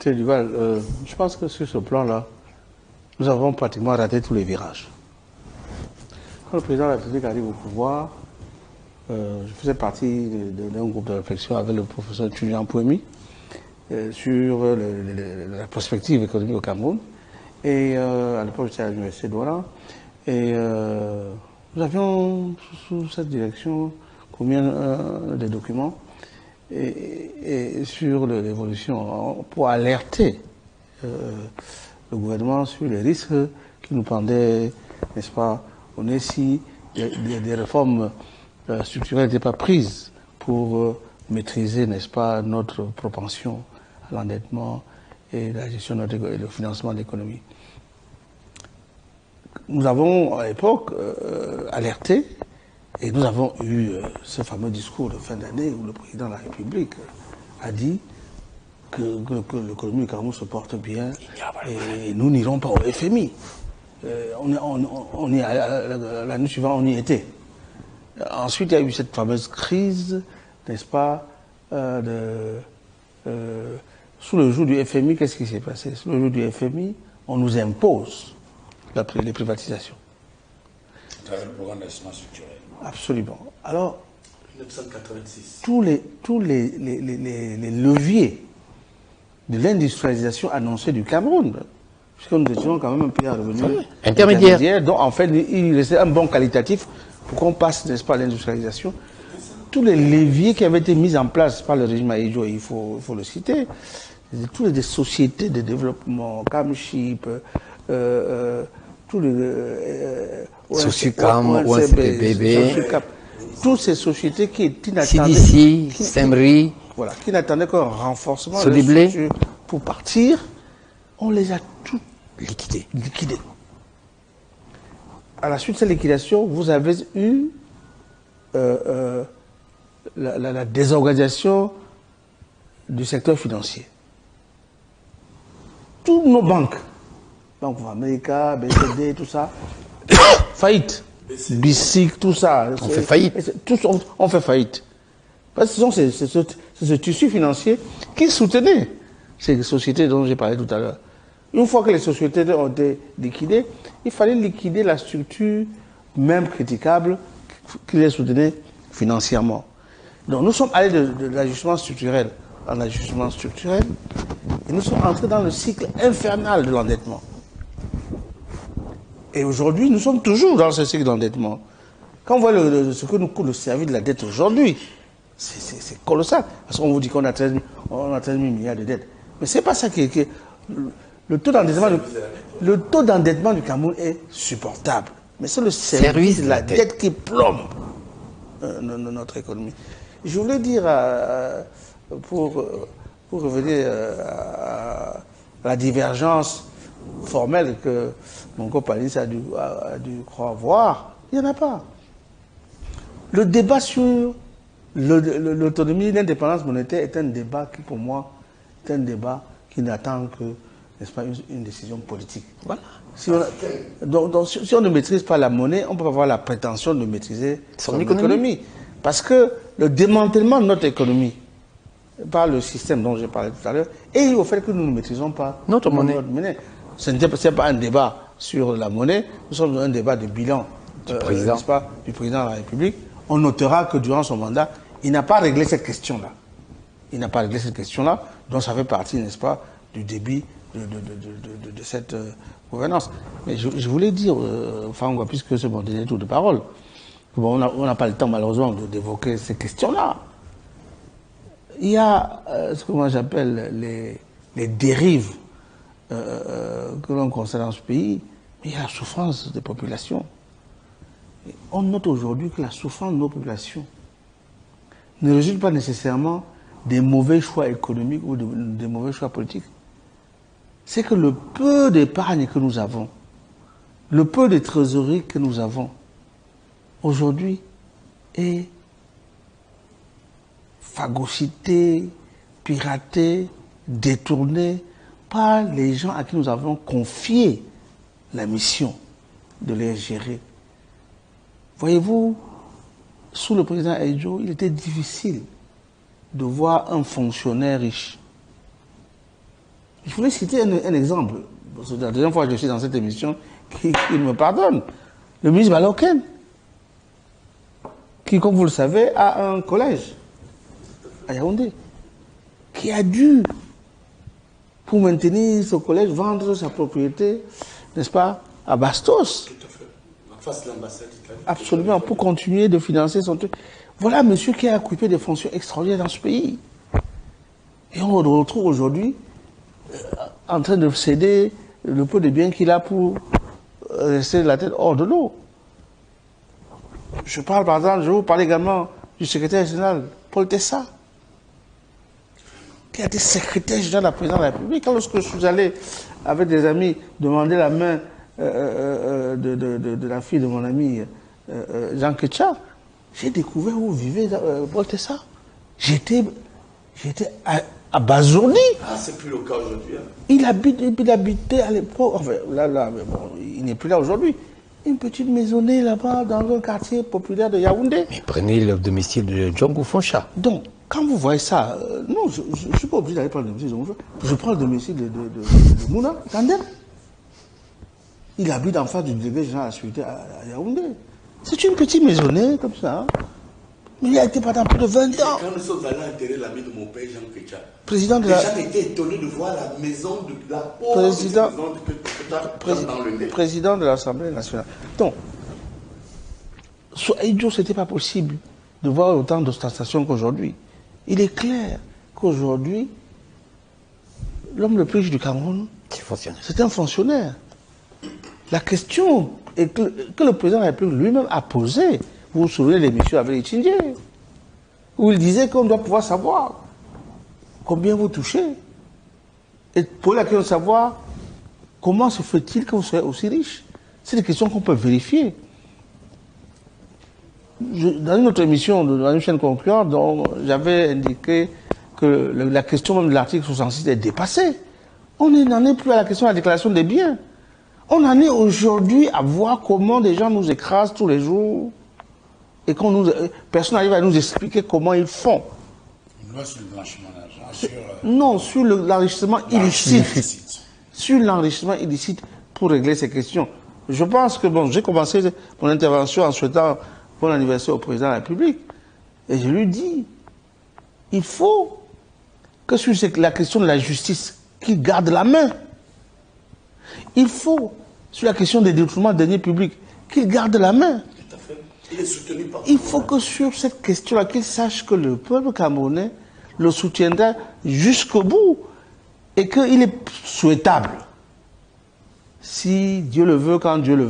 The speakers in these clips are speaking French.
Écoutez, Duval, je pense que sur ce plan-là, nous avons pratiquement raté tous les virages. Quand le président de la République arrive au pouvoir, je faisais partie d'un groupe de réflexion avec le professeur Julien Pouemi sur la prospective économique au Cameroun. Et à l'époque, j'étais à l'université de Douala. Et nous avions, sous cette direction, commis des documents et sur l'évolution pour alerter le gouvernement sur les risques qui nous pendaient, n'est-ce pas, au nez si des réformes structurelles n'étaient pas prises pour maîtriser, n'est-ce pas, notre propension à l'endettement et la gestion et le financement de l'économie. Nous avons à l'époque alerté et nous avons eu ce fameux discours de fin d'année où le président de la République a dit que l'économie du Cameroun se porte bien et nous n'irons pas au FMI. L'année suivante, on y était. Ensuite, il y a eu cette fameuse crise, n'est-ce pas, sous le joug du FMI, qu'est-ce qui s'est passé? Sous le joug du FMI, on nous impose les privatisations. À travers le programme d'investissement structurel. Absolument. Alors, 1986. tous les leviers de l'industrialisation annoncée du Cameroun, puisque nous étions quand même un pays à revenu intermédiaire. Donc, en fait, il restait un bon qualitatif pour qu'on passe, n'est-ce pas, à l'industrialisation. Tous les leviers qui avaient été mis en place par le régime Ahidjo, il faut le citer, toutes les sociétés de développement, Camship, tous les Socicam, ONCPBB, toutes ces sociétés qui n'attendaient CDC, Semri, voilà, qui n'attendaient qu'un renforcement pour partir, on les a tous liquidés. À la suite de cette liquidation, vous avez eu la désorganisation du secteur financier. Toutes nos banques, Banque of America, BCD, tout ça, faillite. BICIC, tout ça. On fait faillite. Tous on fait faillite. Parce que c'est ce tissu financier qui soutenait ces sociétés dont j'ai parlé tout à l'heure. Une fois que les sociétés ont été liquidées, il fallait liquider la structure même critiquable qui les soutenait financièrement. Donc nous sommes allés de l'ajustement structurel en ajustement structurel et nous sommes entrés dans le cycle infernal de l'endettement. Et aujourd'hui, nous sommes toujours dans ce cycle d'endettement. Quand on voit ce que nous coûte le service de la dette aujourd'hui, c'est colossal. Parce qu'on vous dit qu'on a 13 000 milliards de dettes. Mais ce n'est pas ça qui est... Le taux d'endettement du Cameroun est supportable. Mais c'est le service de la dette qui plombe notre économie. Je voulais dire, pour revenir à la divergence formelle que mon copain a dû croire voir, il n'y en a pas. Le débat sur l'autonomie, l'indépendance monétaire est un débat qui, pour moi, est un débat qui n'attend que, n'est-ce pas, une décision politique. Voilà. Si on ne maîtrise pas la monnaie, on ne peut pas avoir la prétention de maîtriser son économie. Parce que le démantèlement de notre économie par le système dont j'ai parlé tout à l'heure est au fait que nous ne maîtrisons pas notre monnaie. Ce n'est pas un débat sur la monnaie, nous sommes dans un débat de bilan n'est-ce pas, du président de la République. On notera que durant son mandat, il n'a pas réglé cette question-là. Il n'a pas réglé cette question-là, donc ça fait partie, n'est-ce pas, du débit de cette gouvernance. Mais je voulais dire, Fangwa, puisque c'est mon dernier tour de parole, bon, on n'a pas le temps malheureusement d'évoquer ces questions-là. Il y a ce que moi j'appelle les dérives que l'on constate dans ce pays, mais il y a la souffrance des populations. Et on note aujourd'hui que la souffrance de nos populations ne résulte pas nécessairement des mauvais choix économiques ou des mauvais choix politiques. C'est que le peu d'épargne que nous avons, le peu de trésorerie que nous avons, aujourd'hui, est phagocyté, piraté, détourné par les gens à qui nous avons confié la mission de les gérer. Voyez-vous, sous le président Ahidjo, il était difficile de voir un fonctionnaire riche. Je voulais citer un exemple. C'est la deuxième fois que je suis dans cette émission, qui me pardonne. Le ministre Baloken, qui, comme vous le savez, a un collège à Yaoundé, qui a dû, pour maintenir ce collège, vendre sa propriété, n'est-ce pas, à Bastos. Tout à fait. En face de l'ambassade italienne. Absolument, pour continuer de financer son truc. Voilà un monsieur qui a occupé des fonctions extraordinaires dans ce pays. Et on le retrouve aujourd'hui en train de céder le peu de biens qu'il a pour rester la tête hors de l'eau. Je parle par exemple, je vous parle également du secrétaire général, Paul Tessa, qui a été secrétaire général de la présidence de la République. Lorsque je suis allé avec des amis demander la main de la fille de mon ami Jean Ketcha, j'ai découvert où vivait Paul Tessa. J'étais abasourdi. Ah, c'est plus le cas aujourd'hui. Hein. Il habitait à l'époque, enfin, mais bon, il n'est plus là aujourd'hui. Une petite maisonnée là-bas, dans un quartier populaire de Yaoundé. Mais prenez le domicile de Django Foncha. Donc, quand vous voyez ça, non, je ne suis pas obligé d'aller prendre le domicile de Django Foncha. Je prends le domicile de Mouna, Tandem. Il habite en face du délégué général à la sécurité à Yaoundé. C'est une petite maisonnée, comme ça. Hein. Mais il a été pendant plus de 20 ans. Quand nous sommes allés enterrer l'ami de mon père, Jean Ketcha, Président de les la... gens étaient étonnés de voir la maison de la pauvre maison dans le nez. Président de l'Assemblée nationale. Donc, soit idiot, ce n'était pas possible de voir autant d'ostentation qu'aujourd'hui. Il est clair qu'aujourd'hui, l'homme le plus riche du Cameroun, c'est un fonctionnaire. La question est que le président de la République lui-même a posée, vous vous souvenez de l'émission avec Etienne, où il disait qu'on doit pouvoir savoir combien vous touchez. Et pour la question de savoir comment se fait-il que vous soyez aussi riche. C'est des questions qu'on peut vérifier. Dans une autre émission, dans une chaîne concurrente, j'avais indiqué que la question même de l'article 66 est dépassée. On n'en est plus à la question de la déclaration des biens. On en est aujourd'hui à voir comment des gens nous écrasent tous les jours et personne n'arrive à nous expliquer comment ils font. Une loi sur le blanchiment d'argent, sur... Non, sur l'enrichissement illicite. Sur l'enrichissement illicite pour régler ces questions. Je pense que, bon, j'ai commencé mon intervention en souhaitant bon anniversaire au président de la République. Et je lui dis, il faut que sur la question de la justice, qu'il garde la main. Il faut, sur la question des détournements de deniers publics, qu'il garde la main. Tout à fait. Il est soutenu par... Il faut que sur cette question-là, qu'il sache que le peuple camerounais le soutiendra jusqu'au bout et qu'il est souhaitable, si Dieu le veut, quand Dieu le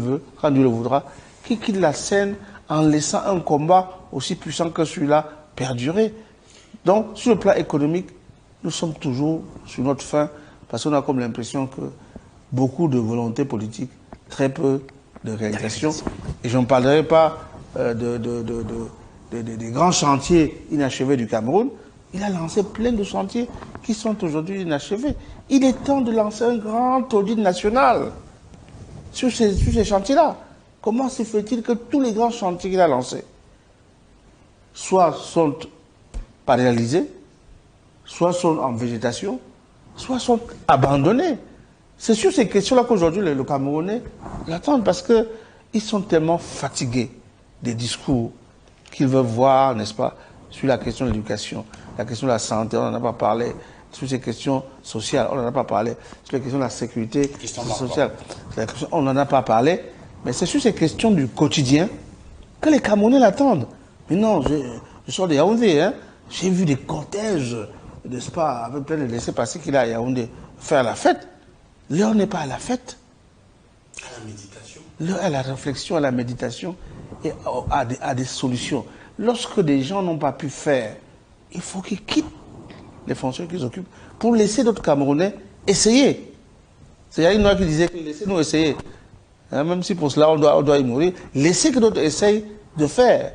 voudra, qu'il quitte la scène en laissant un combat aussi puissant que celui-là perdurer. Donc, sur le plan économique, nous sommes toujours sur notre fin parce qu'on a comme l'impression que beaucoup de volonté politique, très peu de réalisation. Et je ne parlerai pas des grands chantiers inachevés du Cameroun. Il a lancé plein de chantiers qui sont aujourd'hui inachevés. Il est temps de lancer un grand audit national sur ces chantiers-là. Comment se fait-il que tous les grands chantiers qu'il a lancés soit sont pas réalisés, soit sont en végétation, soit sont abandonnés? C'est sur ces questions-là qu'aujourd'hui le Camerounais l'attendent parce qu'ils sont tellement fatigués des discours qu'ils veulent voir, n'est-ce pas, sur la question de l'éducation, la question de la santé, on n'en a pas parlé, sur ces questions sociales, on n'en a pas parlé, sur les questions de la sécurité sociale, on n'en a pas parlé, mais c'est sur ces questions du quotidien que les Camerounais l'attendent. Mais non, je sors de Yaoundé, hein, j'ai vu des cortèges, n'est-ce pas, avec plein de laissés-passer qu'il a à Yaoundé, faire la fête. L'heure n'est pas à la fête. À la méditation. L'heure à la réflexion, à la méditation et à des solutions. Lorsque des gens n'ont pas pu faire, il faut qu'ils quittent les fonctions qu'ils occupent pour laisser d'autres Camerounais essayer. C'est Yannick Noir qui disait que laissez-nous essayer. Hein, même si pour cela on doit y mourir, laissez que d'autres essayent de faire.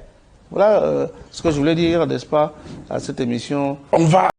Voilà ce que je voulais dire, n'est-ce pas, à cette émission. On va